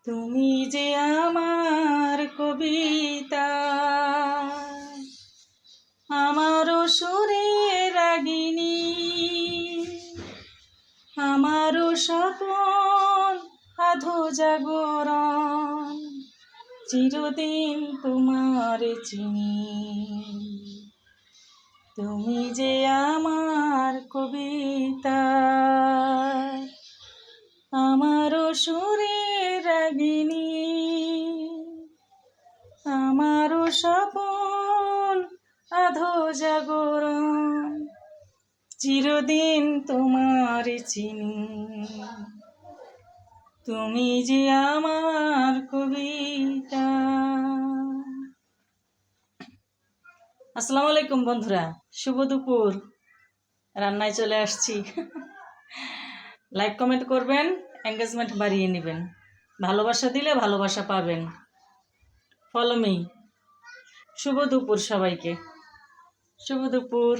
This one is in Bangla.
তুমি যে আমার কবিতা, আমারও সুরে রাগিনী, আমারও স্বপন আধো জাগরণ, চিরদিন তোমার চিনি। তুমি যে আমার কবিতা, আমারও সুরে রাগিনী, আমারও স্বপন আধো জাগরণ, চিরদিন তোমার চিনি। তুমি যে আমার কবিতা। আসসালামু আলাইকুম বন্ধুরা, শুভ দুপুর। রান্নায় চলে আসছি। লাইক কমেন্ট করবেন, এঙ্গেজমেন্ট বাড়িয়ে নেবেন। ভালোবাসা দিলে ভালোবাসা পাবেন। Follow me. শুভ দুপুর সবাইকে, শুভ দুপুর।